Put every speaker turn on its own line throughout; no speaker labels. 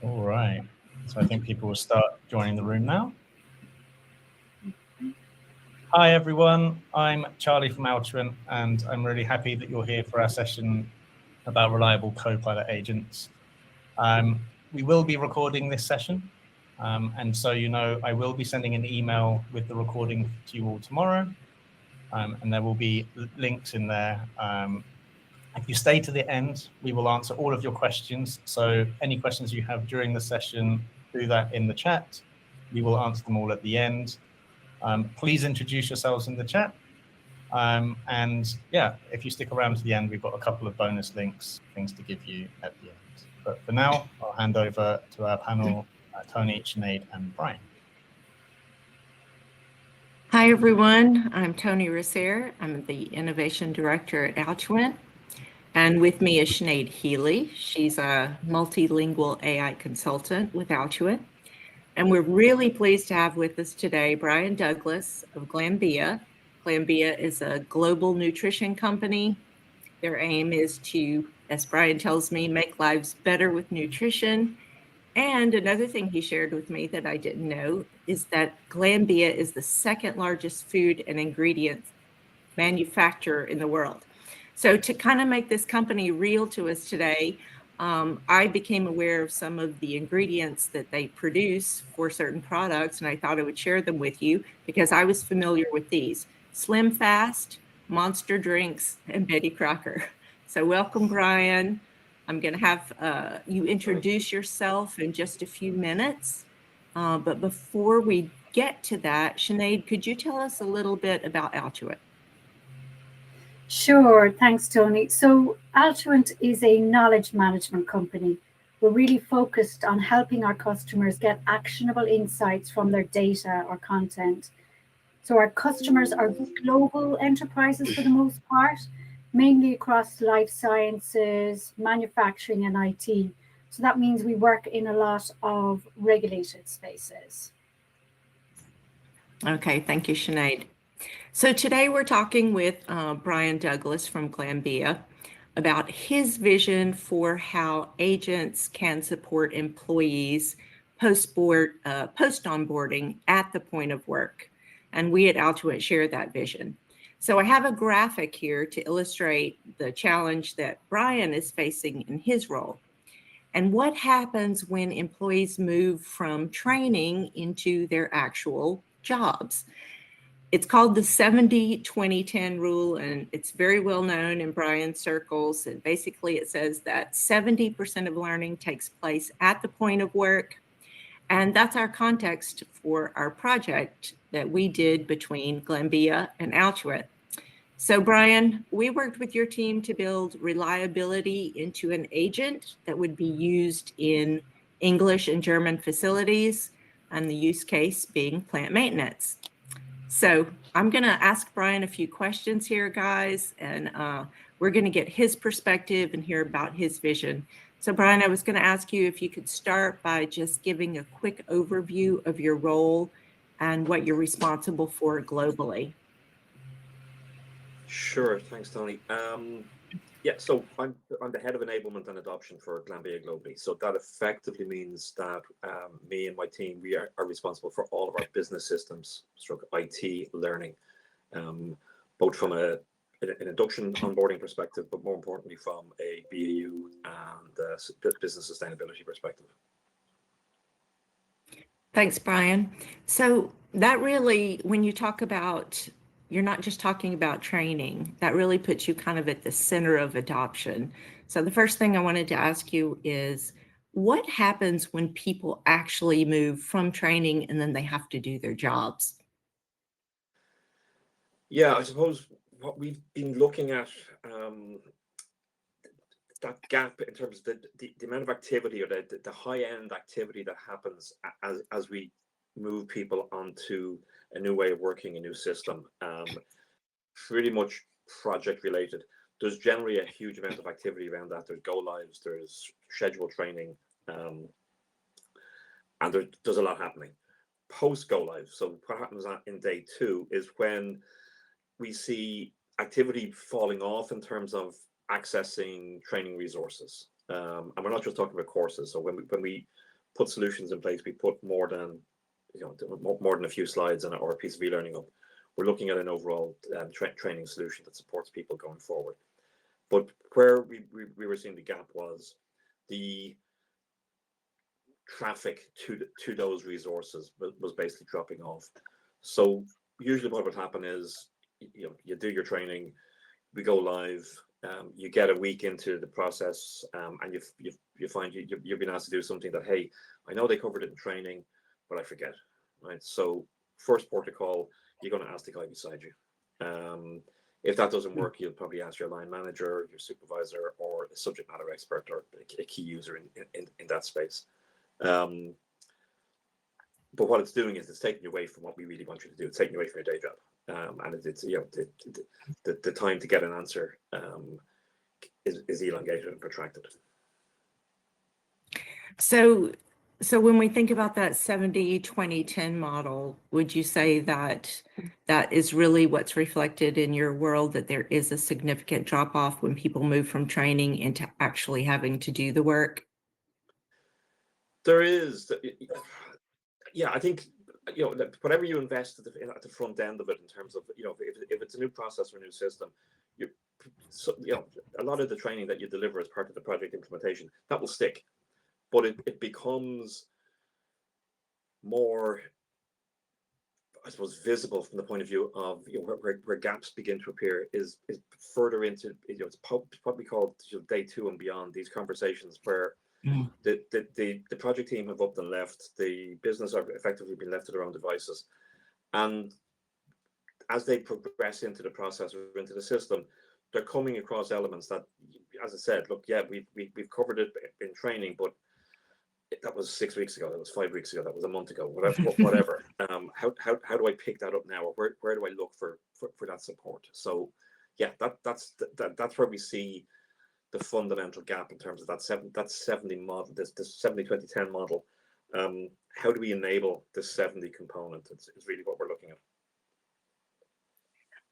All right. So I think people will start joining the room now. Hi, everyone. I'm Charlie from Altuent, and I'm really happy that you're here for our session about reliable Copilot agents. We will be recording this session. And so, I will be sending an email with the recording to you all tomorrow. And there will be links in there. If you stay to the end, we will answer all of your questions. So any questions you have during the session, do that in the chat. We will answer them all at the end. Please introduce yourselves in the chat. And yeah, if you stick around to the end, we've got a couple of bonus things to give you at the end. But for now, I'll hand over to our panel, Tony, Sinead, and Brian.
Hi, everyone. I'm Tony Risser. I'm the Innovation Director at Altuent. And with me is Sinead Healy. She's a multilingual AI consultant with Altuent. And we're really pleased to have with us today Brian Douglas of Glanbia. Glanbia is a global nutrition company. Their aim is to, as Brian tells me, make lives better with nutrition. And another thing he shared with me that I didn't know is that Glanbia is the second largest food and ingredients manufacturer in the world. So to kind of make this company real to us today, I became aware of some of the ingredients that they produce for certain products, and I thought I would share them with you because I was familiar with these: Slim Fast, Monster Drinks, and Betty Crocker. So welcome, Brian. I'm going to have you introduce yourself in just a few minutes. But before we get to that, Sinead, could you tell us a little bit about Altuent?
Sure, thanks, Tony. So Altuent is a knowledge management company. We're really focused on helping our customers get actionable insights from their data or content. So our customers are global enterprises for the most part, mainly across life sciences, manufacturing, and IT. So that means we work in a lot of regulated spaces.
Okay, thank you, Sinead. So today we're talking with Brian Douglas from Glanbia about his vision for how agents can support employees post-onboarding at the point of work. And we at Altuent share that vision. So I have a graphic here to illustrate the challenge that Brian is facing in his role. And what happens when employees move from training into their actual jobs. It's called the 70-20-10 rule, and it's very well known in Brian's circles. And basically it says that 70% of learning takes place at the point of work. And that's our context for our project that we did between Glanbia and Altuent. So Brian, we worked with your team to build reliability into an agent that would be used in English and German facilities, and the use case being plant maintenance. So I'm going to ask Brian a few questions here, guys, and we're going to get his perspective and hear about his vision. So Brian, I was going to ask you if you could start by just giving a quick overview of your role and what you're responsible for globally.
Sure, thanks, Tony. Yeah, so I'm the head of enablement and adoption for Glanbia globally. So that effectively means that me and my team, we are responsible for all of our business systems, stroke IT learning, both from an induction onboarding perspective, but more importantly from a BAU and business sustainability perspective.
Thanks, Brian. So that really, when you talk about, you're not just talking about training, that really puts you kind of at the center of adoption. So the first thing I wanted to ask you is, what happens when people actually move from training and then they have to do their jobs?
Yeah, I suppose what we've been looking at, that gap in terms of the amount of activity or the high-end activity that happens as we move people onto a new way of working, a new system, pretty much project related. There's generally a huge amount of activity around that. There's go lives, there's scheduled training, and there's a lot happening. Post go live, so what happens in day 2 is when we see activity falling off in terms of accessing training resources. And we're not just talking about courses. So when put solutions in place. We put more than a few slides or a piece of e-learning up. We're looking at an overall training solution that supports people going forward. But where we were seeing the gap was the traffic to those resources was basically dropping off. So usually what would happen is, you do your training, we go live, you get a week into the process, and you find you've been asked to do something that, hey, I know they covered it in training, but I forget, right? So first port of call, you're going to ask the guy beside you. If that doesn't work, you'll probably ask your line manager, your supervisor, or a subject matter expert, or a key user in that space. But what it's doing is it's taking you away from what we really want you to do. It's taking you away from your day job, and it's the time to get an answer is elongated and protracted.
So when we think about that 70-20-10 model, would you say that that is really what's reflected in your world, that there is a significant drop off when people move from training into actually having to do the work?
There is, yeah, I think, whatever you invest at the front end of it, in terms of, if it's a new process or a new system, a lot of the training that you deliver as part of the project implementation, that will stick. But it becomes more, I suppose, visible from the point of view of where gaps begin to appear is further into it's what we call day 2 and beyond. These conversations where the project team have upped and left, the business are effectively been left to their own devices, and as they progress into the process or into the system, they're coming across elements that, as I said, look, yeah, we've covered it in training, but that was 6 weeks ago, that was 5 weeks ago, that was a month ago, whatever. How do I pick that up now, or where do I look for that support? So yeah, that's where we see the fundamental gap in terms of that 70 model, this 70-20-10 model. How do we enable this 70 component? It's really what we're looking at.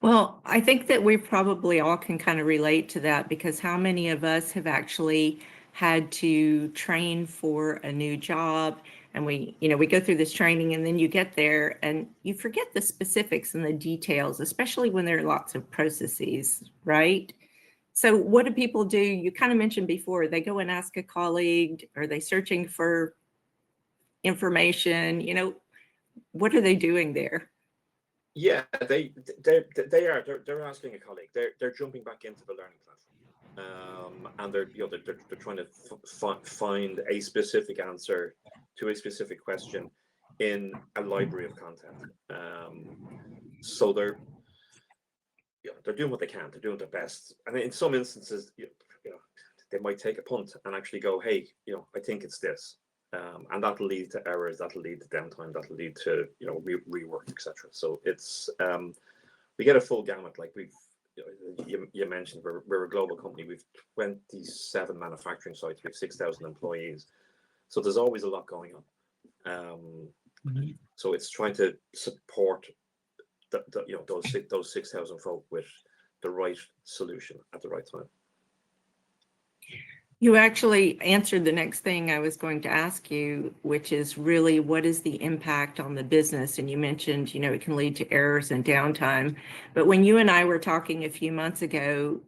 Well, I think that we probably all can kind of relate to that, because how many of us have actually had to train for a new job, and we go through this training, and then you get there and you forget the specifics and the details, especially when there are lots of processes, right? So what do people do? You kind of mentioned before, they go and ask a colleague, are they searching for information? What are they doing there?
Yeah, they're asking a colleague. They're jumping back into the learning platform, and they're trying to find a specific answer to a specific question in a library of content. So they're doing what they can. They're doing their best, and in some instances, they might take a punt and actually go, hey, I think it's this. And that'll lead to errors, that'll lead to downtime, that'll lead to rework, etc. So it's we get a full gamut. Like you mentioned, we're a global company. We've 27 manufacturing sites. We have 6,000 employees. So there's always a lot going on. So it's trying to support those 6,000 folk with the right solution at the right time.
You actually answered the next thing I was going to ask you, which is really, what is the impact on the business? And you mentioned, it can lead to errors and downtime. But when you and I were talking a few months ago,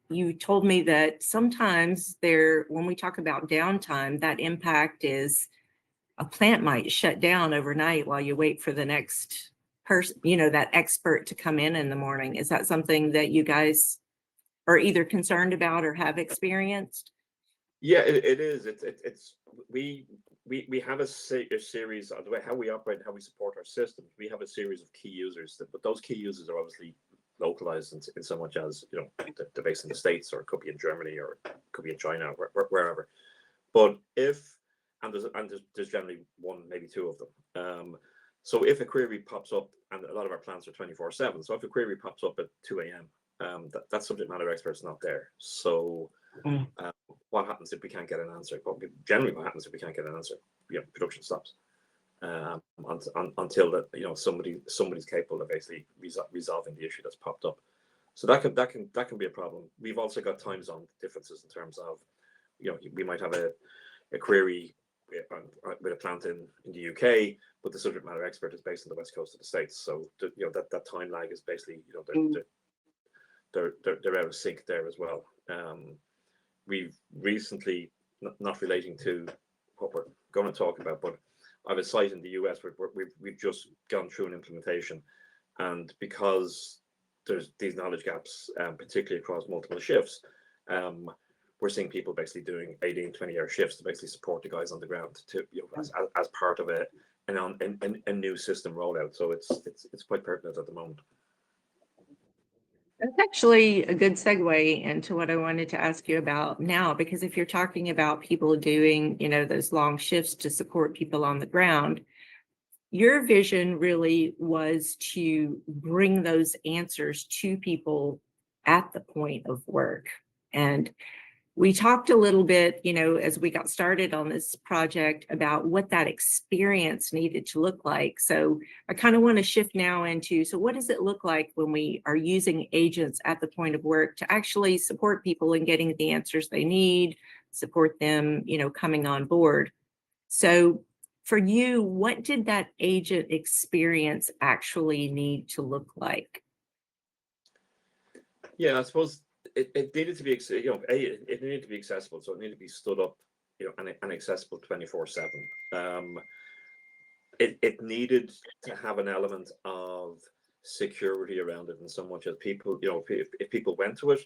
you told me that sometimes when we talk about downtime, that impact is a plant might shut down overnight while you wait for the next person, that expert to come in the morning. Is that something that you guys are either concerned about or have experienced?
Yeah, it is. It's we have a series of the way how we operate and how we support our systems. We have a series of key users, but those key users are obviously localized in so much as they're based in the States, or it could be in Germany, or it could be in China, or wherever. But there's generally one, maybe two of them. So if a query pops up, and a lot of our plants are 24/7, so if a query pops up at 2 a.m., that subject matter expert's not there. So what happens if we can't get an answer? Generally, what happens if we can't get an answer? Production stops until that somebody's capable of basically resolving the issue that's popped up. So that can be a problem. We've also got time zone differences in terms of we might have a query with a plant in the UK, but the subject matter expert is based on the west coast of the States. So that time lag is basically they're out of sync there as well. We've recently, not relating to what we're going to talk about, but I have a site in the US where we've just gone through an implementation, and because there's these knowledge gaps, particularly across multiple shifts, we're seeing people basically doing 18, 20-hour shifts to basically support the guys on the ground to as part of a new system rollout. So it's quite pertinent at the moment.
That's actually a good segue into what I wanted to ask you about now, because if you're talking about people doing, those long shifts to support people on the ground, your vision really was to bring those answers to people at the point of work. And we talked a little bit, as we got started on this project about what that experience needed to look like. So I kind of want to shift now into, so what does it look like when we are using agents at the point of work to actually support people in getting the answers they need, support them, coming on board? So for you, what did that agent experience actually need to look like?
Yeah, I suppose it needed to be, it needed to be accessible. So it needed to be stood up, and accessible 24/7. It needed to have an element of security around it, in so much as people, if people went to it,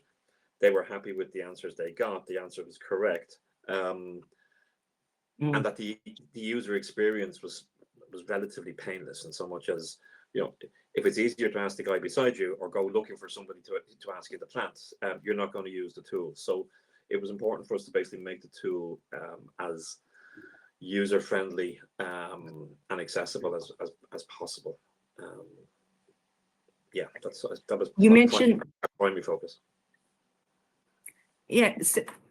they were happy with the answers they got. The answer was correct, and that the user experience was relatively painless, in so much as, if it's easier to ask the guy beside you or go looking for somebody to ask you the plants, you're not going to use the tool. So it was important for us to basically make the tool as user friendly and accessible as possible. Yeah, that was
You mentioned
primary focus.
Yeah,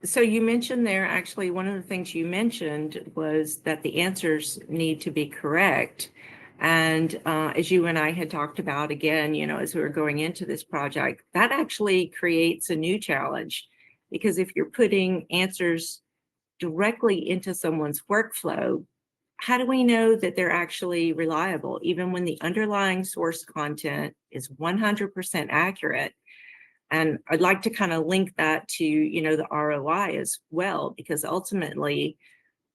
so you mentioned there, actually, one of the things you mentioned was that the answers need to be correct. And as you and I had talked about, again, as we were going into this project, that actually creates a new challenge, because if you're putting answers directly into someone's workflow, how do we know that they're actually reliable, even when the underlying source content is 100% accurate? And I'd like to kind of link that to, the ROI as well, because ultimately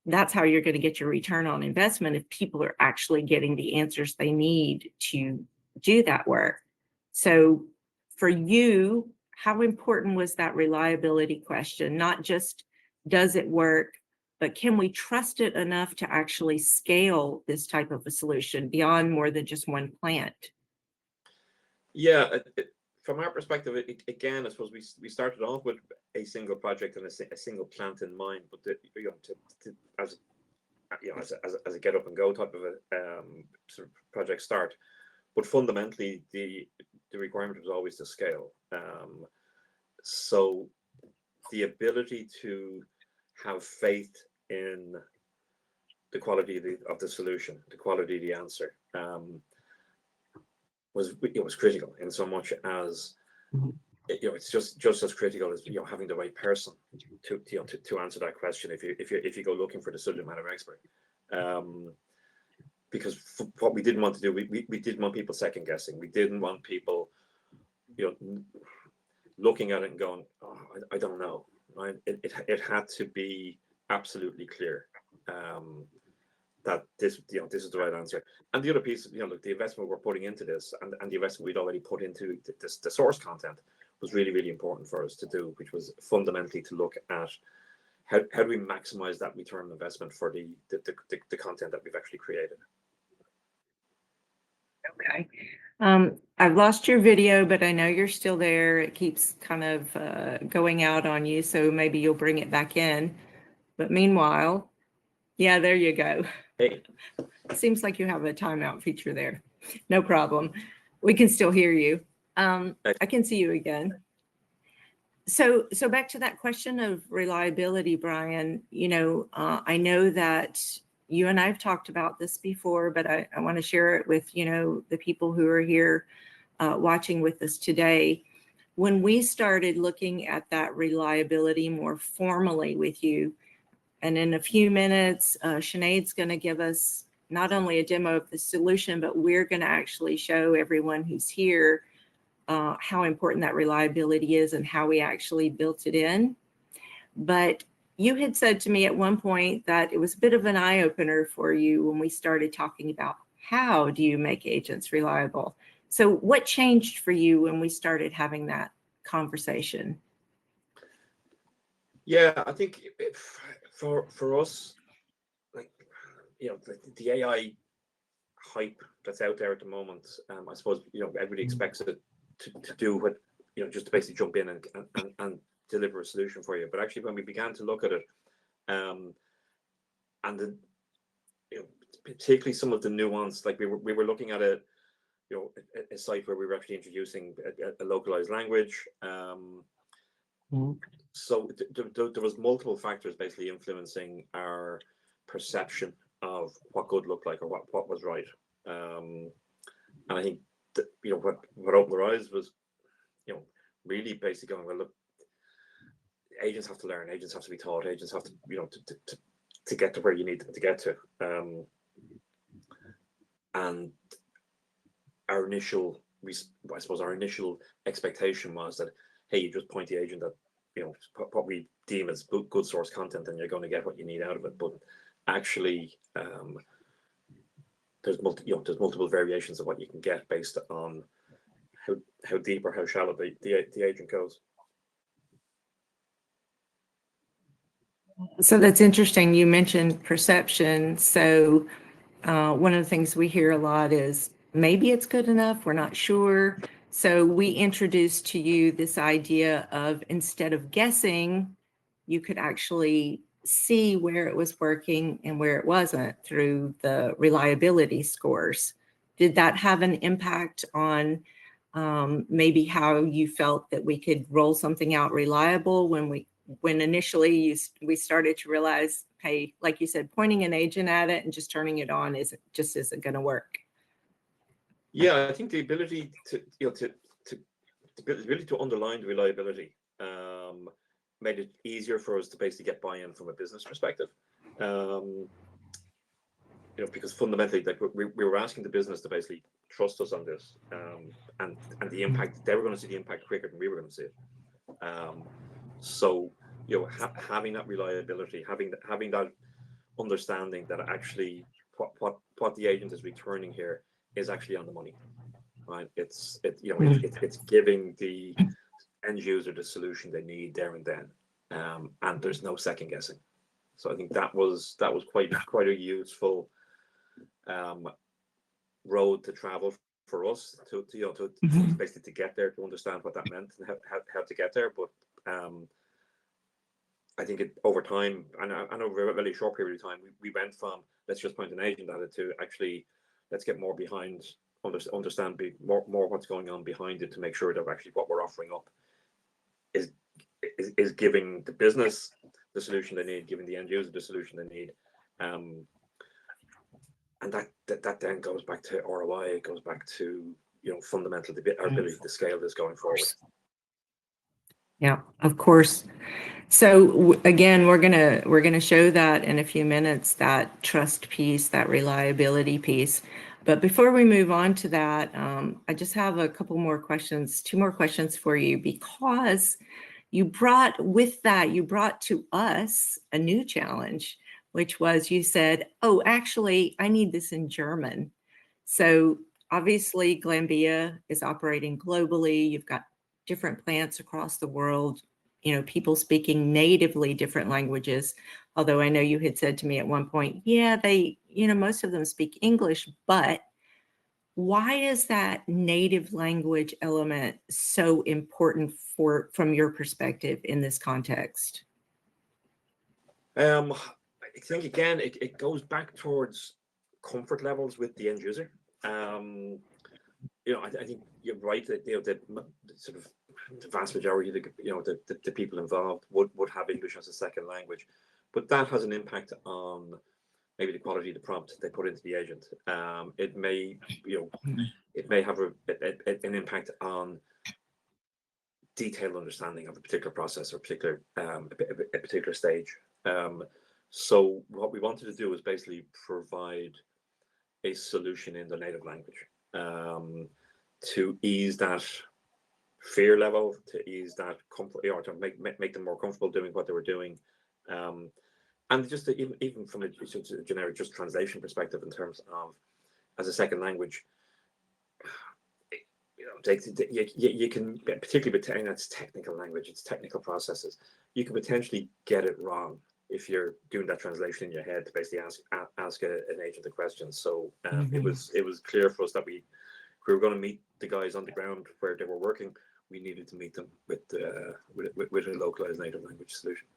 that's how you're going to get your return on investment, if people are actually getting the answers they need to do that work. So for you, how important was that reliability question? Not just does it work, but can we trust it enough to actually scale this type of a solution beyond more than just one plant?
Yeah, from our perspective, again, I suppose we started off with a single project and a single plant in mind, but as a get up and go type of a sort of project start. But fundamentally, the requirement was always to scale. So the ability to have faith in the quality of the solution, the quality of the answer, was critical, in so much as it's just as critical as having the right person to answer that question if you go looking for the subject matter expert. Because what we didn't want to do, we didn't want people second guessing. We didn't want people looking at it and going, oh, I don't know. Right? It had to be absolutely clear that this is the right answer. And the other piece, look, the investment we're putting into this, and the investment we'd already put into the source content, was really, really important for us to do, which was fundamentally to look at how do we maximize that return on investment for the content that we've actually created.
Okay. I've lost your video, but I know you're still there. It keeps kind of going out on you, so maybe you'll bring it back in. But meanwhile, yeah, there you go.
Hey.
Seems like you have a timeout feature there. No problem. We can still hear you. I can see you again. So back to that question of reliability, Brian, I know that you and I have talked about this before, but I want to share it with, the people who are here watching with us today. When we started looking at that reliability more formally with you, And in a few minutes, Sinead's going to give us not only a demo of the solution, but we're going to actually show everyone who's here how important that reliability is and how we actually built it in. But you had said to me at one point that it was a bit of an eye-opener for you when we started talking about how do you make agents reliable. So what changed for you when we started having that conversation?
Yeah, I think for us, like, the AI hype that's out there at the moment, I suppose, everybody expects it to do what, just to basically jump in and deliver a solution for you. But actually, when we began to look at it, and the, particularly some of the nuance, like we were looking at a site where we were actually introducing a localized language. So there was multiple factors basically influencing our perception of what good looked like or what was right. And I think that, what opened our eyes was, really basically going, well, look, agents have to learn, agents have to be taught, agents have to, to get to where you need them to get to. And our initial, I suppose our initial expectation was that, hey, you just point the agent at, what we deem as good source content, and you're going to get what you need out of it. But actually, there's multiple variations of what you can get based on how deep or how shallow the agent goes.
So that's interesting. You mentioned perception. So one of the things we hear a lot is maybe it's good enough, we're not sure. So we introduced to you this idea of, instead of guessing, you could actually see where it was working and where it wasn't through the reliability scores. Did that have an impact on maybe how you felt that we could roll something out reliable when initially we started to realize, hey, like you said, pointing an agent at it and just turning it on isn't going to work?
Yeah, I think the ability to underline the reliability made it easier for us to basically get buy-in from a business perspective. Because fundamentally, like, we were asking the business to basically trust us on this, and the impact, they were going to see the impact quicker than we were going to see it. So having that reliability, having that understanding that actually what the agent is returning here is actually on the money, right? It's giving the end user the solution they need there and then, and there's no second guessing. So I think that was quite a useful road to travel for us to basically to get there, to understand what that meant and how to get there. But I think over time, and over a really short period of time, we went from let's just point an agent at it to actually let's get more behind, understand more what's going on behind it, to make sure that actually what we're offering up is giving the business the solution they need, giving the end user the solution they need. And that then goes back to ROI. It goes back to fundamentally our ability to scale this going forward.
Yeah, of course. So again, we're gonna show that in a few minutes, that trust piece, that reliability piece. But before we move on to that, I just have a couple more questions, 2 more questions for you, because you brought to us a new challenge, which was, you said, oh, actually, I need this in German. So obviously, Glanbia is operating globally. You've got different plants across the world, people speaking natively different languages. Although I know you had said to me at one point, yeah, they, most of them speak English, but why is that native language element so important from your perspective in this context?
I think again, it goes back towards comfort levels with the end user. I think you're right that the sort of the vast majority of the people involved would have English as a second language, but that has an impact on maybe the quality of the prompt they put into the agent. It may have an impact on detailed understanding of a particular process or a particular stage. So what we wanted to do was basically provide a solution in the native language to ease that fear level, to ease that comfort, or to make them more comfortable doing what they were doing. And just even from a generic just translation perspective, in terms of as a second language, you can, particularly with that's technical language, it's technical processes, you can potentially get it wrong if you're doing that translation in your head to basically ask an agent a question. So it was clear for us that we were going to meet the guys on the ground where they were working. We needed to meet them with a localized native language solution.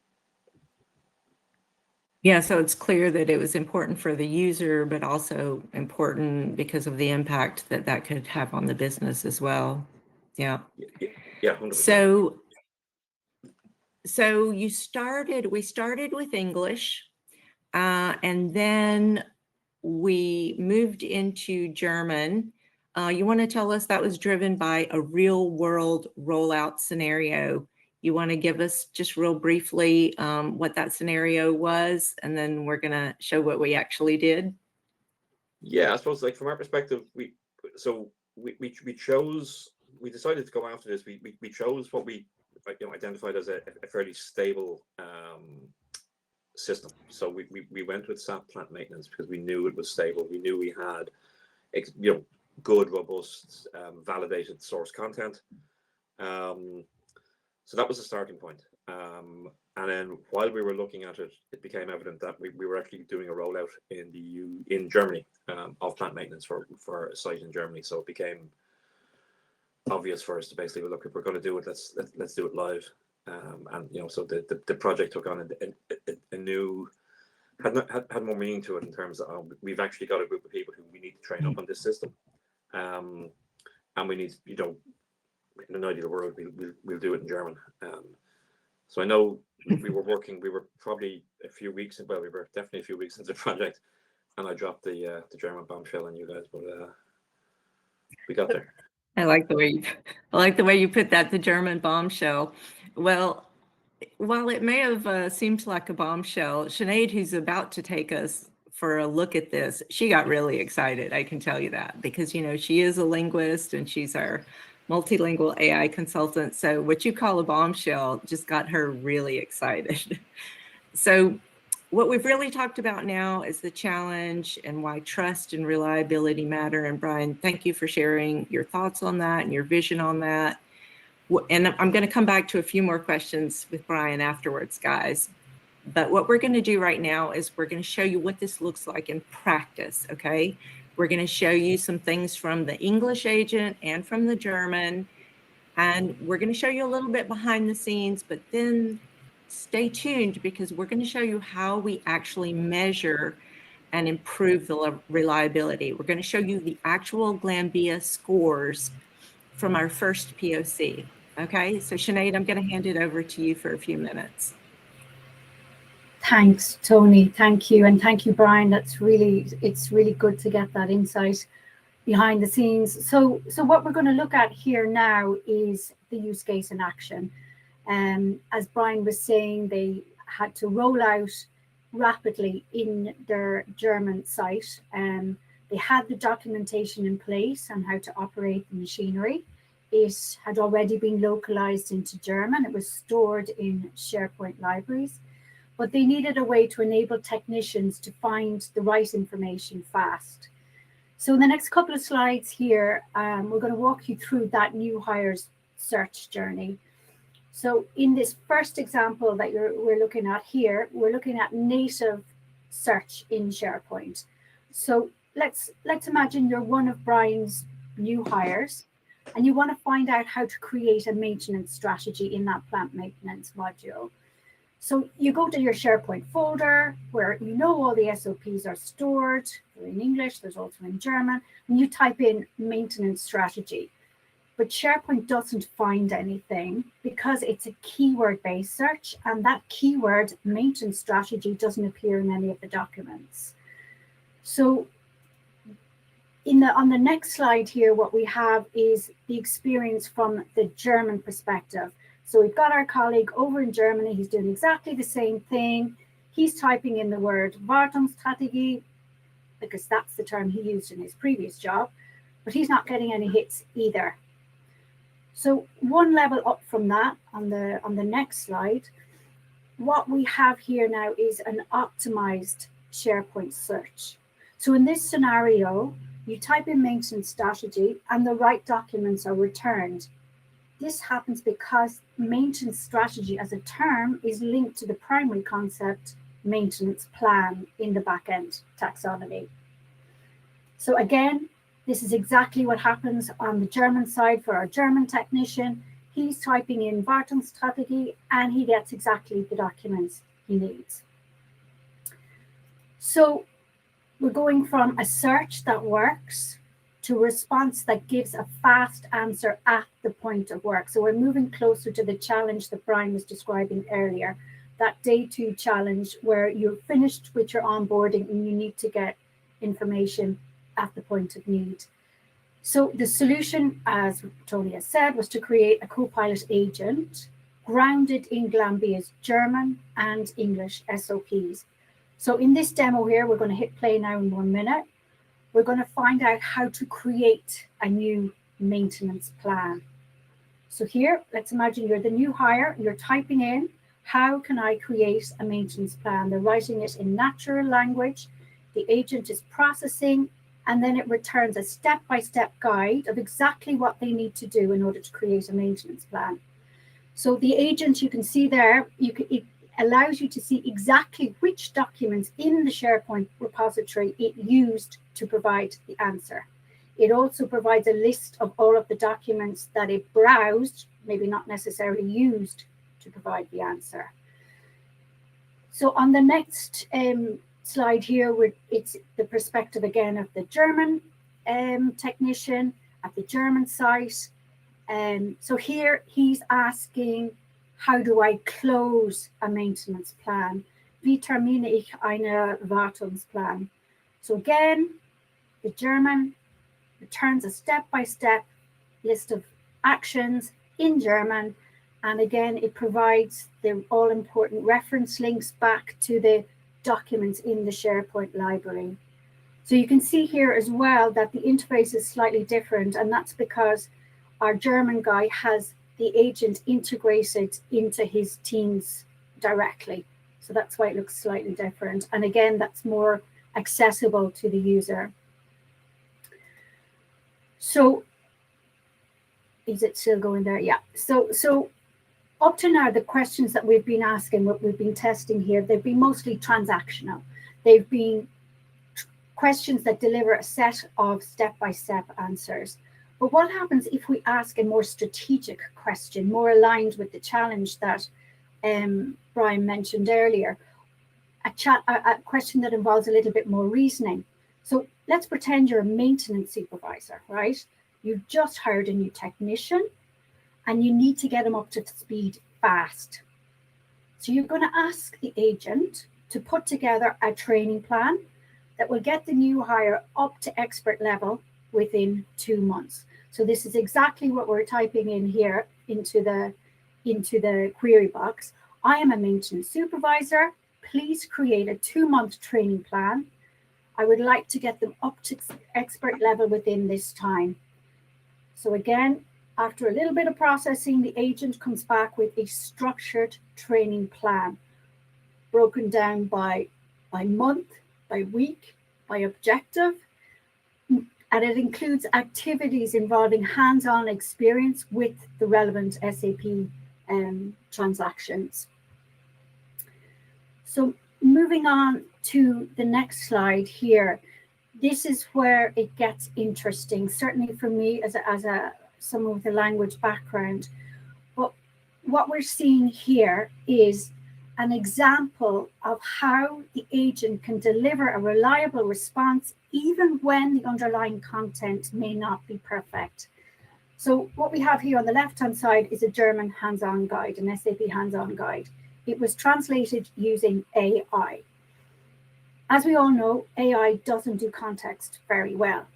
Yeah, so it's clear that it was important for the user, but also important because of the impact that that could have on the business as well. Yeah.
Yeah. 100%.
So we started with English, and then we moved into German. You want to tell us that was driven by a real world rollout scenario. You want to give us just real briefly what that scenario was, and then we're going to show what we actually did.
Yeah, I suppose, like, from our perspective, we decided to go after this. We chose what we identified as a fairly stable system. So we went with SAP Plant Maintenance because we knew it was stable. We knew we had good, robust, validated source content. So that was the starting point. And then while we were looking at it, it became evident that we were actually doing a rollout in Germany of plant maintenance for a site in Germany. So it became obvious for us to basically look, if we're going to do it, let's do it live. And so the project took on a new, had more meaning to it, in terms of we've actually got a group of people who we need to train up on this system, and we need, in an ideal world, we'll do it in German. So I know we were probably a few weeks, we were definitely a few weeks into the project, and I dropped the German bombshell on you guys, but we got there.
I like the way you put that, the German bombshell. Well, while it may have seemed like a bombshell, Sinead, who's about to take us for a look at this, she got really excited. I can tell you that, because she is a linguist and she's our multilingual AI consultant. So what you call a bombshell just got her really excited. So what we've really talked about now is the challenge and why trust and reliability matter. And Brian, thank you for sharing your thoughts on that and your vision on that. And I'm going to come back to a few more questions with Brian afterwards, guys. But what we're going to do right now is we're going to show you what this looks like in practice, okay? We're going to show you some things from the English agent and from the German, and we're going to show you a little bit behind the scenes, but then stay tuned, because we're going to show you how we actually measure and improve the reliability. We're going to show you the actual Glanbia scores from our first POC. Okay, so Sinead, I'm going to hand it over to you for a few minutes.
Thanks, Tony. Thank you. And thank you, Brian. It's really good to get that insight behind the scenes. So what we're going to look at here now is the use case in action. As Brian was saying, they had to roll out rapidly in their German site. They had the documentation in place on how to operate the machinery. It had already been localized into German. It was stored in SharePoint libraries, but they needed a way to enable technicians to find the right information fast. So in the next couple of slides here, we're going to walk you through that new hires search journey. So in this first example that we're looking at here, we're looking at native search in SharePoint. So let's imagine you're one of Brian's new hires, and you want to find out how to create a maintenance strategy in that plant maintenance module. So you go to your SharePoint folder where all the SOPs are stored. They're in English, there's also in German, and you type in maintenance strategy. But SharePoint doesn't find anything because it's a keyword-based search, and that keyword, maintenance strategy, doesn't appear in any of the documents. So on the next slide here, what we have is the experience from the German perspective. So we've got our colleague over in Germany. He's doing exactly the same thing. He's typing in the word Wartungsstrategie, because that's the term he used in his previous job, but he's not getting any hits either. So one level up from that, on the next slide, what we have here now is an optimized SharePoint search. So in this scenario, you type in maintenance strategy and the right documents are returned. This happens because maintenance strategy as a term is linked to the primary concept maintenance plan in the backend taxonomy. So again, this is exactly what happens on the German side for our German technician. He's typing in Wartungsstrategie and he gets exactly the documents he needs. So we're going from a search that works to a response that gives a fast answer at the point of work. So we're moving closer to the challenge that Brian was describing earlier, that day 2 challenge where you're finished with your onboarding and you need to get information at the point of need. So the solution, as Tony has said, was to create a Copilot agent grounded in Glanbia's German and English SOPs. So in this demo here, we're going to hit play now in 1 minute. We're going to find out how to create a new maintenance plan. So here, let's imagine you're the new hire, you're typing in, how can I create a maintenance plan? They're writing it in natural language. The agent is processing, and then it returns a step-by-step guide of exactly what they need to do in order to create a maintenance plan. So the agent, you can see there, it allows you to see exactly which documents in the SharePoint repository it used to provide the answer. It also provides a list of all of the documents that it browsed, maybe not necessarily used, to provide the answer. So on the next slide here, it's the perspective again of the German technician at the German site. So here he's asking, how do I close a maintenance plan? Wie termine ich eine Wartungsplan? So again, the German returns a step-by-step list of actions in German. And again, it provides the all-important reference links back to the documents in the SharePoint library. So you can see here as well that the interface is slightly different, and that's because our German guy has the agent integrated into his Teams directly. So that's why it looks slightly different. And again, that's more accessible to the user. So is it still going there? Yeah. So up to now, the questions that we've been asking, what we've been testing here, they've been mostly transactional. They've been questions that deliver a set of step-by-step answers. But what happens if we ask a more strategic question, more aligned with the challenge that Brian mentioned earlier, a question that involves a little bit more reasoning? So let's pretend you're a maintenance supervisor, right? You've just hired a new technician and you need to get them up to speed fast. So you're going to ask the agent to put together a training plan that will get the new hire up to expert level within 2 months. So this is exactly what we're typing in here into the query box. I am a maintenance supervisor. Please create a 2-month training plan. I would like to get them up to expert level within this time. So again, after a little bit of processing, the agent comes back with a structured training plan, broken down by month, by week, by objective, and it includes activities involving hands-on experience with the relevant SAP transactions. So moving on to the next slide here, this is where it gets interesting, certainly for me as someone with a language background. But what we're seeing here is an example of how the agent can deliver a reliable response even when the underlying content may not be perfect. So what we have here on the left-hand side is a German hands-on guide, an SAP hands-on guide. It was translated using AI. As we all know, AI doesn't do context very well.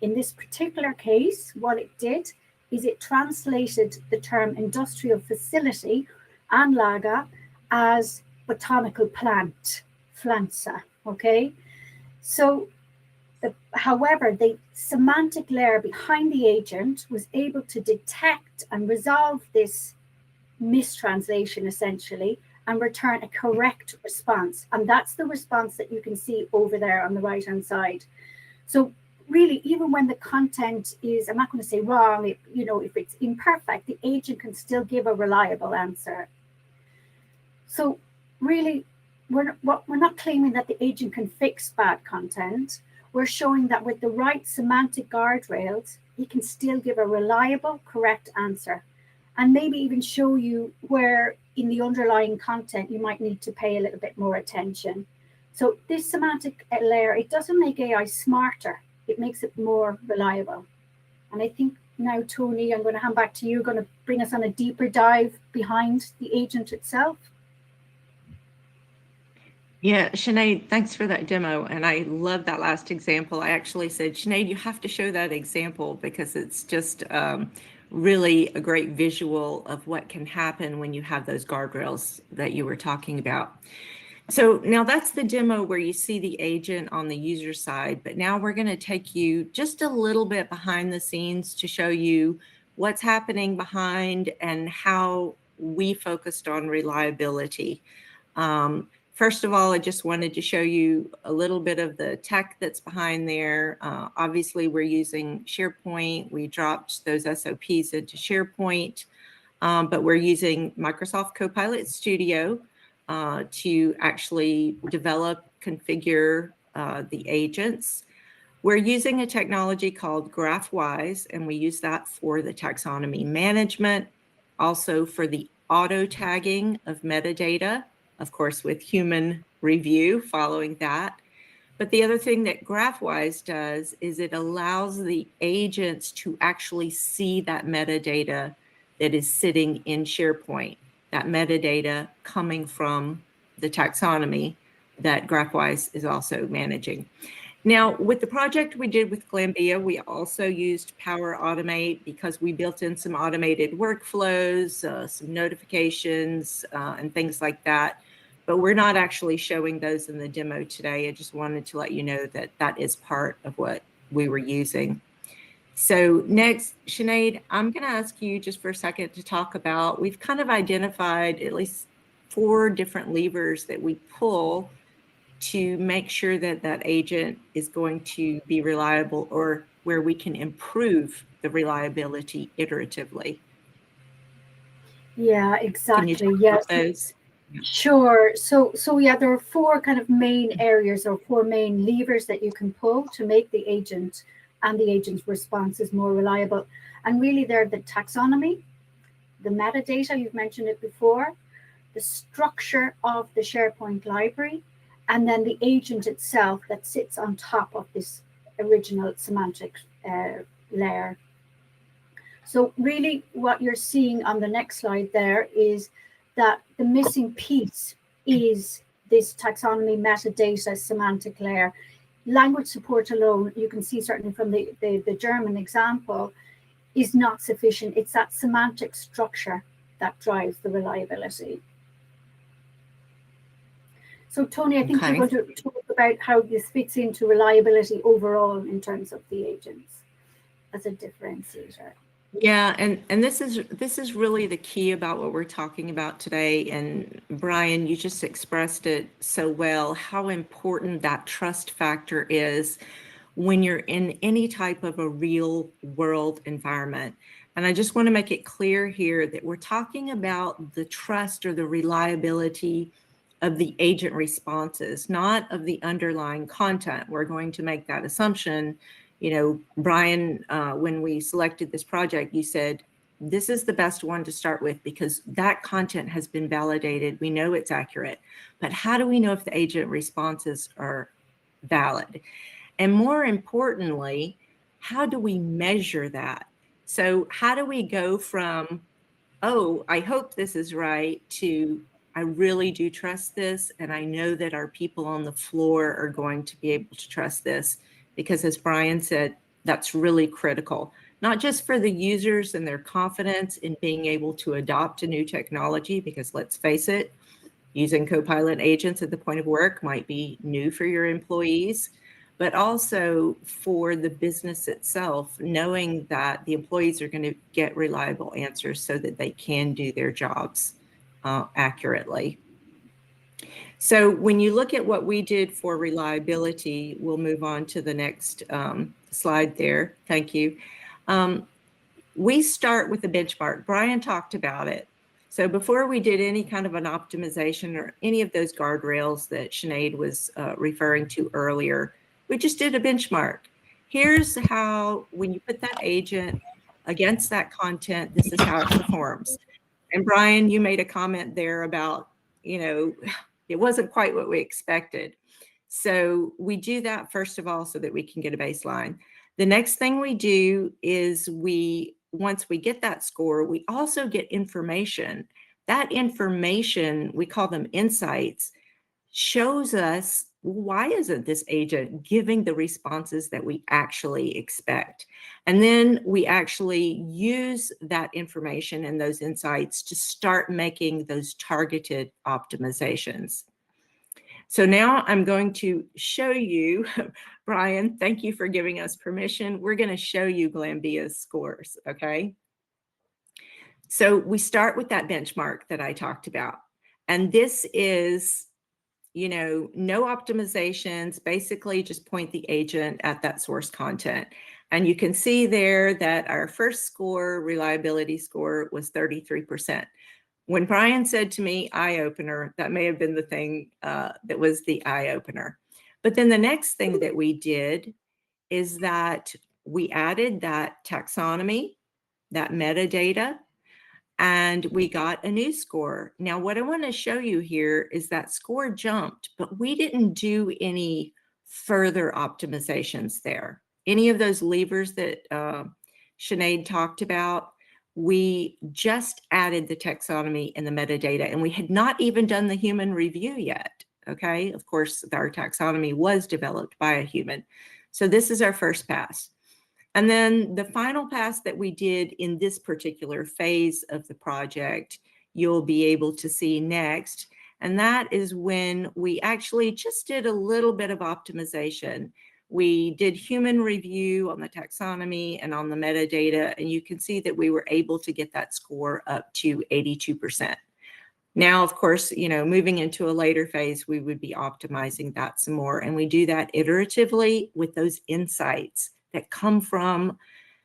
In this particular case, what it did is it translated the term industrial facility, Anlage, as botanical plant. Pflanzer, okay? So, however, the semantic layer behind the agent was able to detect and resolve this mistranslation, essentially, and return a correct response. And that's the response that you can see over there on the right-hand side. So really, even when the content is, I'm not going to say wrong, if it's imperfect, the agent can still give a reliable answer. So really, we're not claiming that the agent can fix bad content. We're showing that with the right semantic guardrails, it can still give a reliable, correct answer, and maybe even show you where in the underlying content you might need to pay a little bit more attention. So this semantic layer, it doesn't make AI smarter, it makes it more reliable. And I think now, Tony, I'm going to hand back to you. You're going to bring us on a deeper dive behind the agent itself.
Yeah, Sinead, thanks for that demo. And I love that last example. I actually said, Sinead, you have to show that example because it's just really a great visual of what can happen when you have those guardrails that you were talking about. So now that's the demo where you see the agent on the user side, but now we're going to take you just a little bit behind the scenes to show you what's happening behind and how we focused on reliability. First of all, I just wanted to show you a little bit of the tech that's behind there. Obviously, we're using SharePoint. We dropped those SOPs into SharePoint, but we're using Microsoft Copilot Studio to actually develop, configure the agents. We're using a technology called GraphWise, and we use that for the taxonomy management, also for the auto tagging of metadata, of course, with human review following that. But the other thing that GraphWise does is it allows the agents to actually see that metadata that is sitting in SharePoint, that metadata coming from the taxonomy that GraphWise is also managing. Now, with the project we did with Glanbia, we also used Power Automate because we built in some automated workflows, some notifications, and things like that. But we're not actually showing those in the demo today. I just wanted to let you know that that is part of what we were using. So next, Sinead, I'm going to ask you just for a second to talk about, we've kind of identified at least 4 different levers that we pull to make sure that that agent is going to be reliable, or where we can improve the reliability iteratively.
Yeah, exactly.
Can you talk
Yes.
about those?
Sure. So yeah, there are 4 kind of main areas or 4 main levers that you can pull to make the agent and the agent's responses more reliable. And really they're the taxonomy, the metadata, you've mentioned it before, the structure of the SharePoint library, and then the agent itself that sits on top of this original semantic layer. So really what you're seeing on the next slide there is that the missing piece is this taxonomy metadata semantic layer. Language support alone, you can see certainly from the German example, is not sufficient. It's that semantic structure that drives the reliability. So Tony, I think you're going to talk about how this fits into reliability overall in terms of the agents as a differentiator.
Yeah, and this is really the key about what we're talking about today. And Brian, you just expressed it so well, how important that trust factor is when you're in any type of a real world environment. And I just want to make it clear here that we're talking about the trust or the reliability of the agent responses, not of the underlying content. We're going to make that assumption. You know, Brian, when we selected this project, you said, this is the best one to start with because that content has been validated. We know it's accurate, but how do we know if the agent responses are valid? And more importantly, how do we measure that? So how do we go from, oh, I hope this is right, to I really do trust this, and I know that our people on the floor are going to be able to trust this? Because as Brian said, that's really critical, not just for the users and their confidence in being able to adopt a new technology, because let's face it, Using Copilot agents at the point of work might be new for your employees, but also for the business itself, knowing that the employees are going to get reliable answers so that they can do their jobs accurately. So when you look at what we did for reliability, we'll move on to the next slide there. Thank you. We start with the benchmark. Brian talked about it. So before we did any kind of an optimization or any of those guardrails that Sinead was referring to earlier, we just did a benchmark. Here's how, when you put that agent against that content, this is how it performs. And Brian, you made a comment there about, you know, it wasn't quite what we expected. So we do that first of all so that we can get a baseline. The next thing we do is once we get that score, we also get information. That information, we call them insights, shows us why isn't this agent giving the responses that we actually expect? And then we actually use that information and those insights to start making those targeted optimizations. So now I'm going to show you, Brian, thank you for giving us permission. We're going to show you Glanbia's scores, okay? So we start with that benchmark that I talked about. And this is, you know, no optimizations, basically just point the agent at that source content. And you can see there that our first score, reliability score, was 33%. When Brian said to me, eye opener, that may have been the thing that was the eye opener. But then the next thing that we did is that we added that taxonomy, that metadata, and we got a new score. Now, what I want to show you here is that score jumped, but we didn't do any further optimizations there. Any of those levers that Sinead talked about, we just added the taxonomy and the metadata, and we had not even done the human review yet, okay? Of course, our taxonomy was developed by a human. So this is our first pass. And then the final pass that we did in this particular phase of the project, you'll be able to see next. And that is when we actually just did a little bit of optimization. We did human review on the taxonomy and on the metadata, and you can see that we were able to get that score up to 82%. Now, of course, you know, moving into a later phase, we would be optimizing that some more. And we do that iteratively with those insights that come from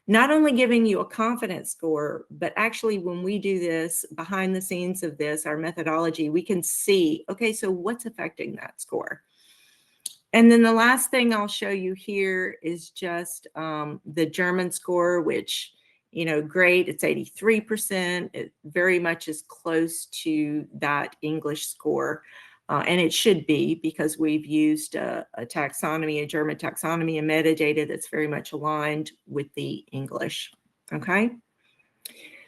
not only giving you a confidence score, but actually when we do this behind the scenes of this, our methodology, we can see, okay, so what's affecting that score? And then the last thing I'll show you here is just the German score, which, you know, great, it's 83%. It very much is close to that English score. And it should be, because we've used a taxonomy, a German taxonomy and metadata that's very much aligned with the English, okay?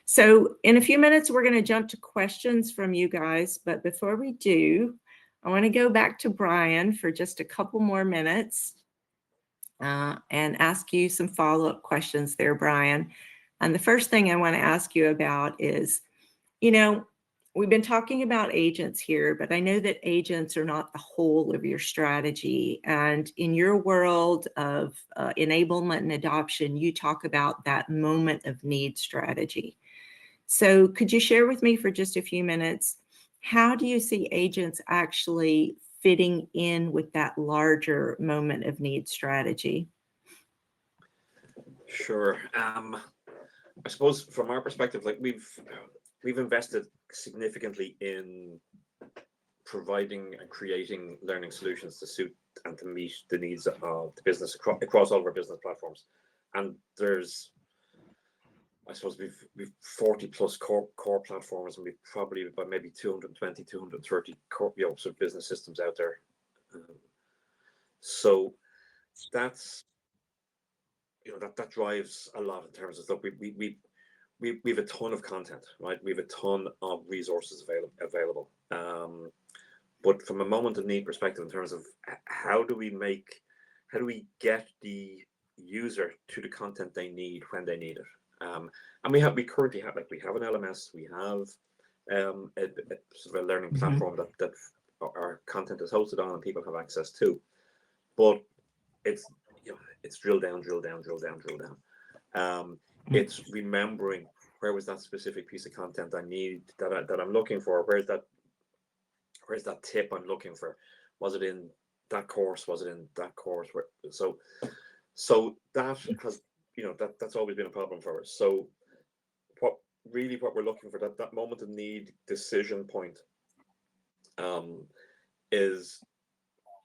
So in a few minutes, we're gonna jump to questions from you guys, but before we do, I wanna go back to Brian for just a couple more minutes and ask you some follow-up questions there, Brian. And the first thing I wanna ask you about is, you know, we've been talking about agents here, but I know that agents are not the whole of your strategy. And in your world of enablement and adoption, you talk about that moment of need strategy. So could you share with me for just a few minutes, how do you see agents actually fitting in with that larger moment of need strategy?
Sure. I suppose from our perspective, like we've invested significantly in providing and creating learning solutions to suit and to meet the needs of the business across all of our business platforms. And there's, I suppose we've 40 plus core platforms, and we've probably about maybe 220, 230 core, you know, sort of business systems out there. So that's, you know, that drives a lot in terms of stuff. We have a ton of content, right? We have a ton of resources available. But from a moment of need perspective, in terms of how do we get the user to the content they need when they need it? And we currently have, like, we have an LMS, we have sort of a learning platform that our content is hosted on and people have access to. But it's it's drill down. It's remembering, where was that specific piece of content I need that I'm looking for? Where's that tip I'm looking for? Was it in that course? Was it in that course? So that has, that's always been a problem for us. So what we're looking for, that moment of need decision point, is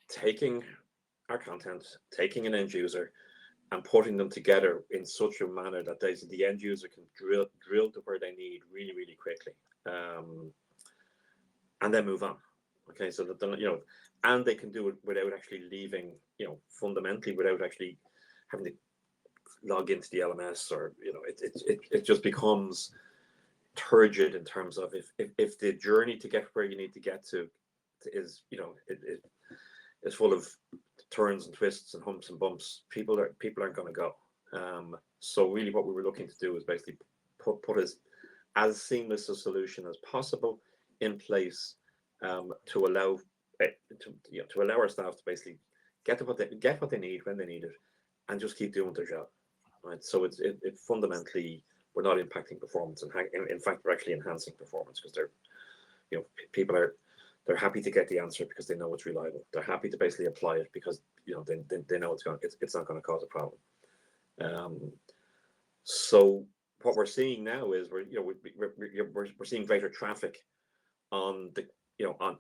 taking our content, taking an end user, and putting them together in such a manner that the end user can drill to where they need really, really quickly, and then move on. Okay, so that and they can do it without actually leaving, fundamentally without actually having to log into the LMS, or it just becomes turgid in terms of if the journey to get where you need to get to is it is full of turns and twists and humps and bumps, people aren't going to go. So really what we were looking to do is basically put as seamless a solution as possible in place, to allow our staff to basically get what they need when they need it, and just keep doing their job. Right. So it fundamentally, we're not impacting performance, and in fact we're actually enhancing performance, because people they're happy to get the answer because they know it's reliable. They're happy to basically apply it because they know it's not going to cause a problem. So what we're seeing now is we're seeing greater traffic on the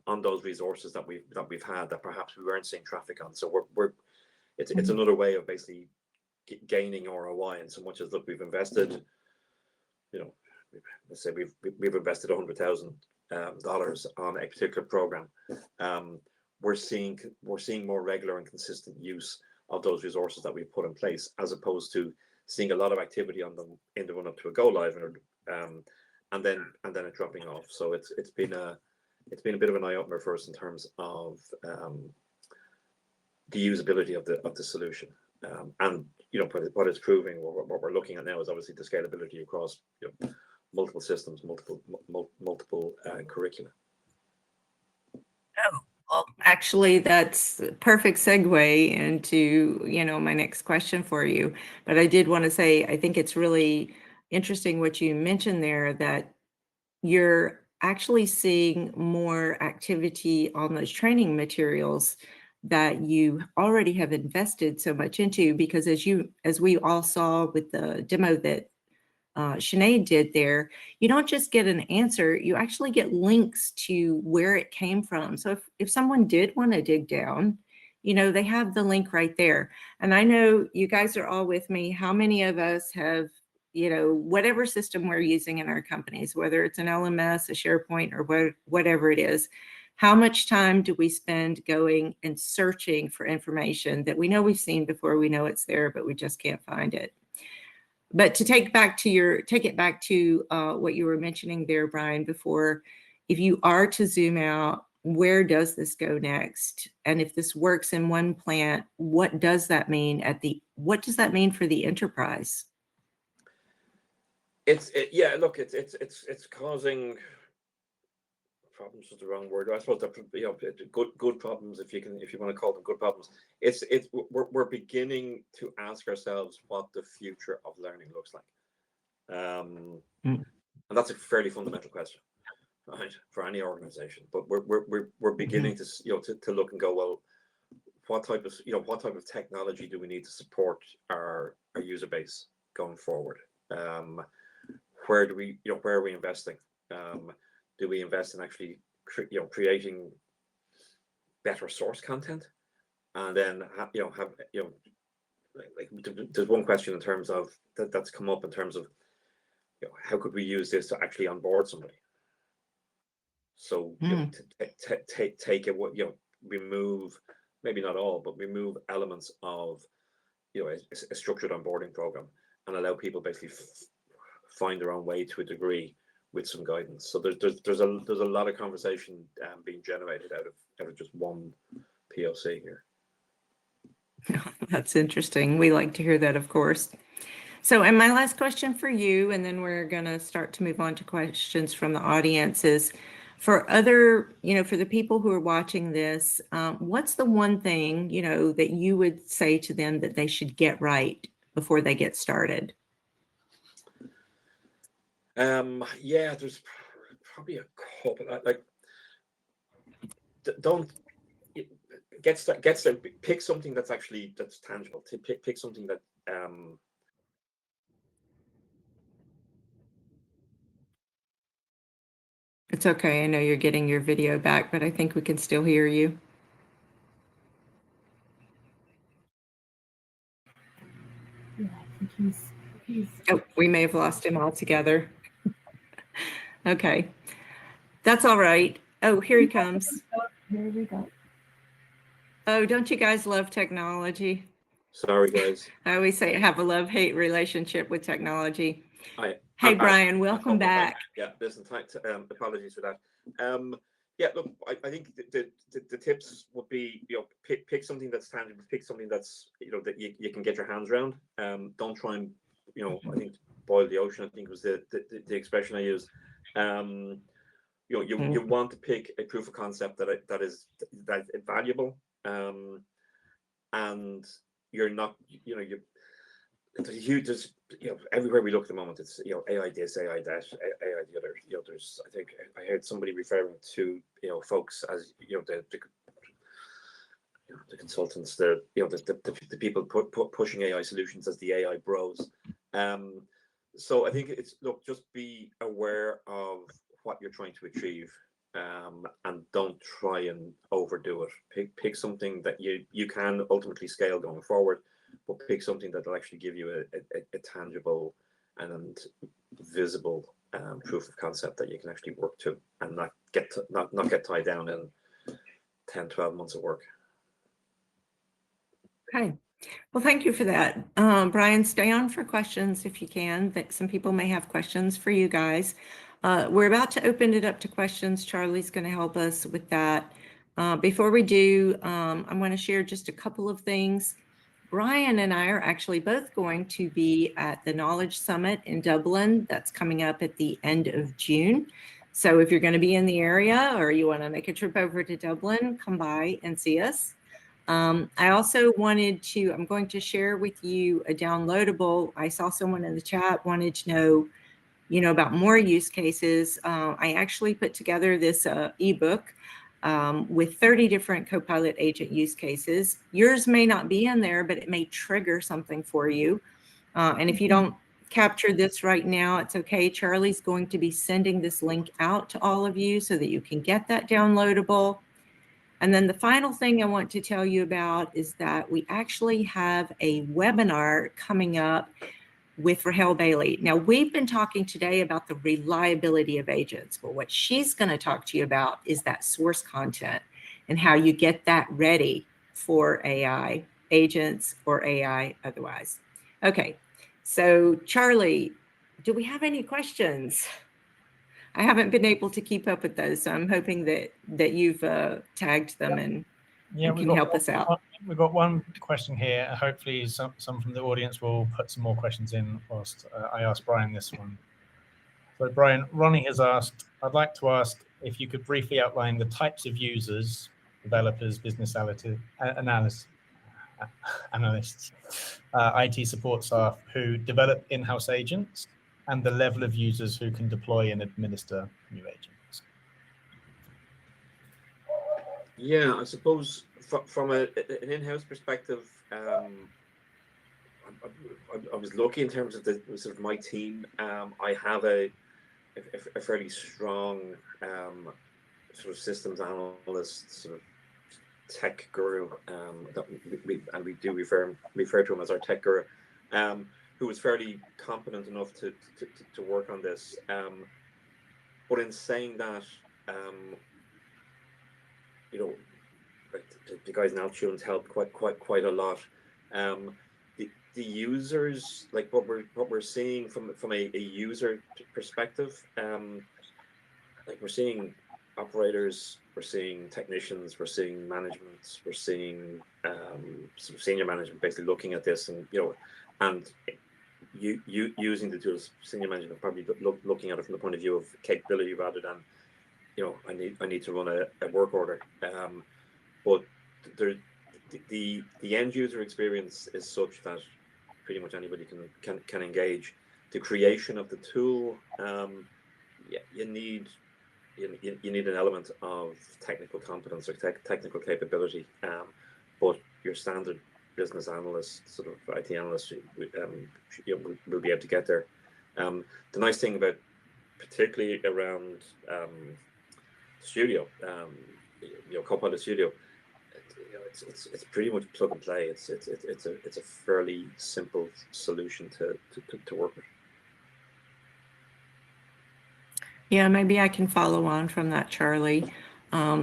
on those resources that we've had that perhaps we weren't seeing traffic on. So it's another way of basically gaining ROI, in so much as, look, we've invested, let's say we've invested $100,000 on a particular program. We're seeing more regular and consistent use of those resources that we've put in place, as opposed to seeing a lot of activity on them in the run up to a go live, and then it dropping off. So it's been a bit of an eye opener for us in terms of the usability of the solution, and what it's proving, what we're looking at now is obviously the scalability across multiple systems, multiple curricula.
Oh, well, actually, that's a perfect segue into my next question for you. But I did want to say, I think it's really interesting what you mentioned there, that you're actually seeing more activity on those training materials that you already have invested so much into, because as we all saw with the demo that Sinead did there, you don't just get an answer, you actually get links to where it came from. So if someone did want to dig down, they have the link right there. And I know you guys are all with me. How many of us have, whatever system we're using in our companies, whether it's an LMS, a SharePoint, or whatever it is, how much time do we spend going and searching for information that we know we've seen before, we know it's there, but we just can't find it? But to take it back to what you were mentioning there, Brian, before, if you are to zoom out, where does this go next? And if this works in one plant, what does that mean what does that mean for the enterprise?
Look, it's causing problems is the wrong word. I suppose that good problems, if you want to call them good problems. We're beginning to ask ourselves what the future of learning looks like, and that's a fairly fundamental question, right, for any organization. But we're beginning to look and go, well, what type of technology do we need to support our user base going forward? Where are we investing? Do we invest in actually creating better source content, and then there's one question in terms of that's come up in terms of how could we use this to actually onboard somebody? So to take it, remove, maybe not all, but remove elements of a structured onboarding program, and allow people basically find their own way to a degree, with some guidance. So there's a lot of conversation being generated out of just one POC here.
That's interesting. We like to hear that, of course. So, and my last question for you, and then we're going to start to move on to questions from the audience, is for other, for the people who are watching this, what's the one thing, that you would say to them that they should get right before they get started?
Yeah, there's probably a couple. Like, don't get started. Pick something that's tangible. Pick something that
It's okay. I know you're getting your video back, but I think we can still hear you.
Yeah, I think he's
Oh, we may have lost him altogether. Okay. That's all right. Oh, here he comes.
Here we go.
Oh, don't you guys love technology?
Sorry, guys.
I always say I have a love-hate relationship with technology.
Hey,
Brian, welcome back.
Yeah, listen, apologies for that. Yeah, look, I think the tips would be, pick something that's tangible, pick something that's, that you can get your hands around. Don't try and, I think boil the ocean, I think was the expression I used. You want to pick a proof of concept that is valuable, and you're not, there's everywhere we look at the moment, it's AI this, AI that, AI the other. There's, I think I heard somebody referring to folks as the consultants, the people pushing AI solutions as the AI bros. So I think it's, look, just be aware of what you're trying to achieve, and don't try and overdo it. Pick something that you can ultimately scale going forward, but pick something that will actually give you a tangible and visible proof of concept that you can actually work to, and not get tied down in 10-12 months of work.
Okay. Well, thank you for that. Brian, stay on for questions if you can. Some people may have questions for you guys. We're about to open it up to questions. Charlie's going to help us with that. Before we do, I want to share just a couple of things. Brian and I are actually both going to be at the Knowledge Summit in Dublin. That's coming up at the end of June. So if you're going to be in the area or you want to make a trip over to Dublin, come by and see us. I also wanted to, I'm going to share with you a downloadable. I saw someone in the chat wanted to know, about more use cases. I actually put together this ebook with 30 different Copilot agent use cases. Yours may not be in there, but it may trigger something for you. And if you don't capture this right now, it's okay. Charlie's going to be sending this link out to all of you so that you can get that downloadable. And then the final thing I want to tell you about is that we actually have a webinar coming up with Rahel Bailey. Now, we've been talking today about the reliability of agents, but what she's going to talk to you about is that source content and how you get that ready for AI agents or AI otherwise. Okay, so Charlie, do we have any questions? I haven't been able to keep up with those, so I'm hoping that you've tagged them and you can help us out.
We've got one question here. Hopefully some from the audience will put some more questions in whilst I ask Brian this one. So Brian, Ronnie has asked, I'd like to ask if you could briefly outline the types of users, developers, business analysts, IT support staff who develop in-house agents, and the level of users who can deploy and administer new agents.
Yeah, I suppose from an in-house perspective, I was lucky in terms of the sort of my team. I have a fairly strong sort of systems analyst, sort of tech guru, that we do refer to him as our tech guru, who was fairly competent enough to work on this. But in saying that, like the guys in Altitude helped quite a lot. The users, like what we're seeing from a user perspective, like we're seeing operators, we're seeing technicians, we're seeing management, we're seeing some senior management basically looking at this, and and using the tools. Senior management probably looking at it from the point of view of capability rather than, I need to run a work order. But the end user experience is such that pretty much anybody can engage. The creation of the tool, you need an element of technical competence or technical capability, but your standard business analyst, sort of IT analyst, will be able to get there. The nice thing about, particularly around Studio, Copilot Studio, it's pretty much plug and play. It's a fairly simple solution to work with.
Yeah, maybe I can follow on from that, Charlie,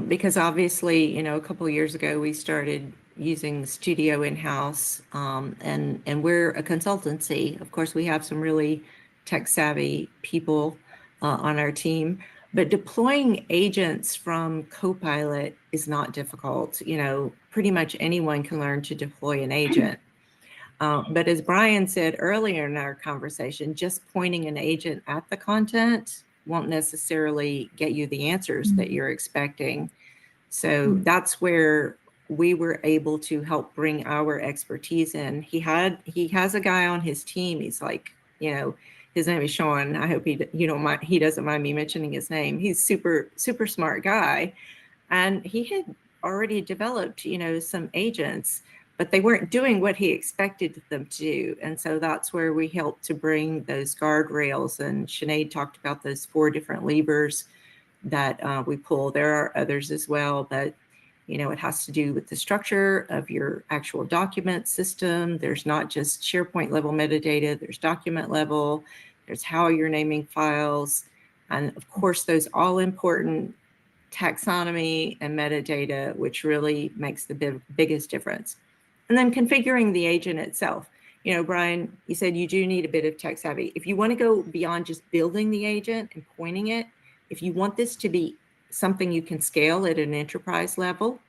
because obviously, a couple of years ago, we started using Studio in-house, and we're a consultancy. Of course, we have some really tech-savvy people on our team, but deploying agents from Copilot is not difficult. Pretty much anyone can learn to deploy an agent. But as Brian said earlier in our conversation, just pointing an agent at the content won't necessarily get you the answers that you're expecting. So that's where we were able to help bring our expertise in. He has a guy on his team. He's like, his name is Sean. I hope he doesn't mind me mentioning his name. He's super smart guy, and he had already developed some agents, but they weren't doing what he expected them to do. And so that's where we helped to bring those guardrails. And Sinead talked about those 4 different levers that we pull. There are others as well, but it has to do with the structure of your actual document system. There's not just SharePoint level metadata, there's document level, there's how you're naming files. And of course, those all important taxonomy and metadata, which really makes the biggest difference. And then configuring the agent itself. Brian, you said you do need a bit of tech savvy. If you want to go beyond just building the agent and pointing it, if you want this to be something you can scale at an enterprise level,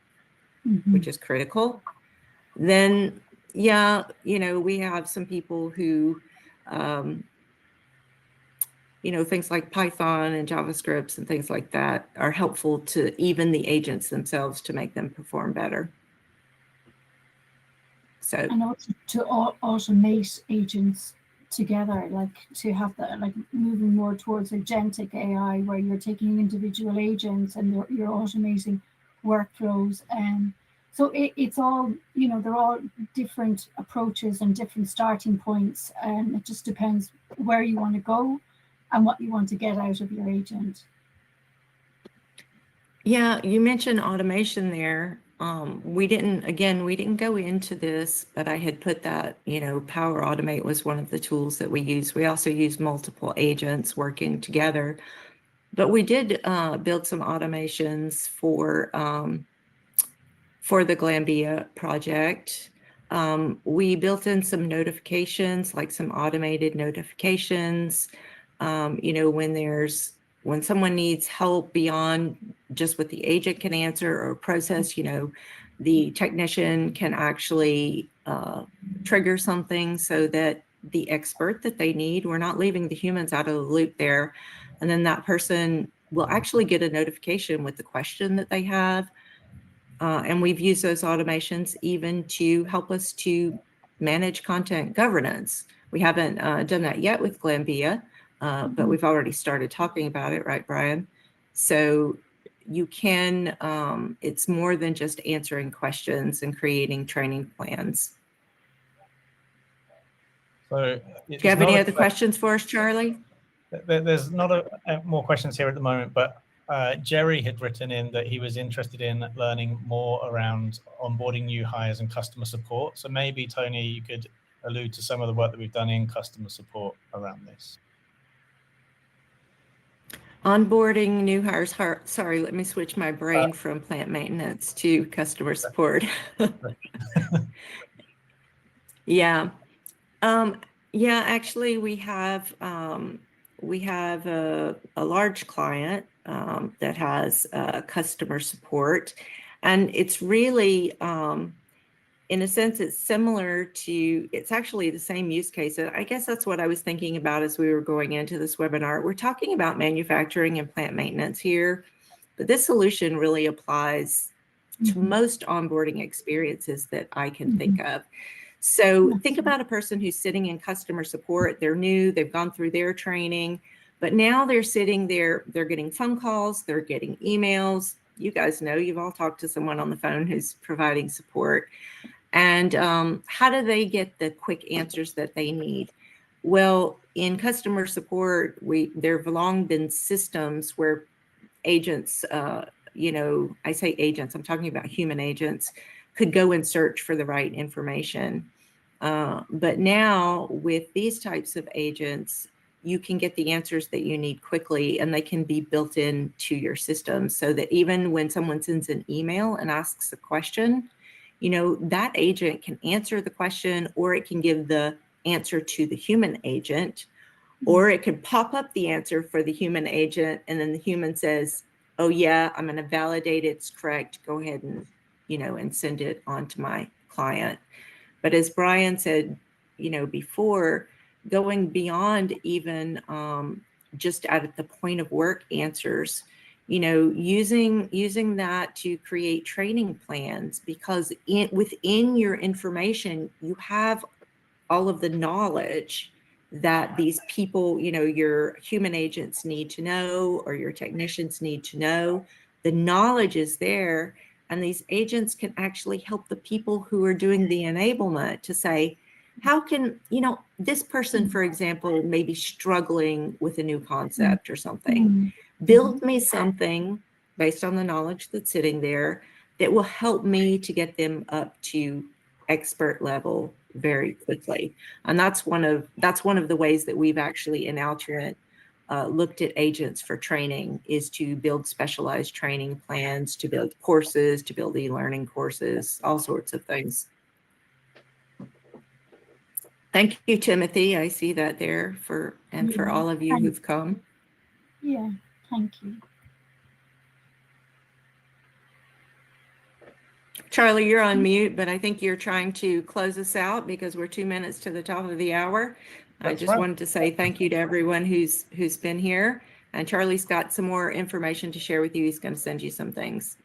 which is critical, then we have some people who, things like Python and JavaScripts and things like that are helpful to even the agents themselves to make them perform better. So,
and also to automate agents together, like to have that, like moving more towards agentic AI, where you're taking individual agents and you're automating workflows. And so it's all, they're all different approaches and different starting points, and it just depends where you want to go and what you want to get out of your agent.
Yeah, you mentioned automation there. We didn't go into this, but I had put that, Power Automate was one of the tools that we use. We also use multiple agents working together, but we did build some automations for the Glanbia project. We built in some notifications, like some automated notifications, when someone needs help beyond just what the agent can answer or process, the technician can actually trigger something so that the expert that they need, we're not leaving the humans out of the loop there. And then that person will actually get a notification with the question that they have. And we've used those automations even to help us to manage content governance. We haven't done that yet with Glanbia, but we've already started talking about it, right, Brian? So you can, it's more than just answering questions and creating training plans.
So,
do you have any other questions for us, Charlie?
There's not more questions here at the moment, but Jerry had written in that he was interested in learning more around onboarding new hires and customer support. So maybe, Tony, you could allude to some of the work that we've done in customer support around this.
Onboarding new hires. Sorry, let me switch my brain from plant maintenance to customer support. Yeah. Actually, we have a large client that has customer support, and it's really in a sense, it's similar to, it's actually the same use case. I guess that's what I was thinking about as we were going into this webinar. We're talking about manufacturing and plant maintenance here, but this solution really applies to most onboarding experiences that I can think of. So think about a person who's sitting in customer support. They're new, they've gone through their training, but now they're sitting there, they're getting phone calls, they're getting emails. You guys know, you've all talked to someone on the phone who's providing support. And how do they get the quick answers that they need? Well, in customer support, there have long been systems where agents, you know, I say agents, I'm talking about human agents, could go and search for the right information. But now with these types of agents, you can get the answers that you need quickly, and they can be built into your system so that even when someone sends an email and asks a question, you know, that agent can answer the question, or it can give the answer to the human agent, or it can pop up the answer for the human agent, and then the human says, oh yeah, I'm going to validate it's correct. Go ahead and, you know, and send it on to my client. But as Brian said, you know, before, going beyond even just at the point of work answers, you know, using that to create training plans, because within your information, you have all of the knowledge that these people, you know, your human agents need to know, or your technicians need to know. The knowledge is there, and these agents can actually help the people who are doing the enablement to say, how can, you know, this person, for example, may be struggling with a new concept or something. Build me something based on the knowledge that's sitting there that will help me to get them up to expert level very quickly. And that's one of the ways that we've actually in Altuent looked at agents for training, is to build specialized training plans, to build courses, to build e-learning courses, all sorts of things. Thank you, Timothy. I see that there for all of you who've come.
Yeah, thank you.
Charlie, you're on mute, but I think you're trying to close us out because we're 2 minutes to the top of the hour. I just wanted to say thank you to everyone who's been here. And Charlie's got some more information to share with you. He's going to send you some things.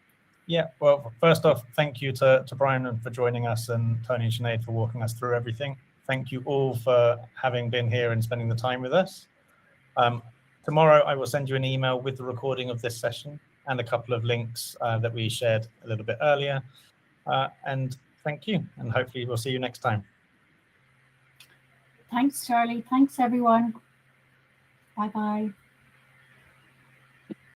Yeah, well, first off, thank you to Brian for joining us, and Tony and Sinead for walking us through everything. Thank you all for having been here and spending the time with us. Tomorrow, I will send you an email with the recording of this session and a couple of links that we shared a little bit earlier. And thank you, and hopefully we'll see you next time.
Thanks, Charlie. Thanks, everyone. Bye-bye.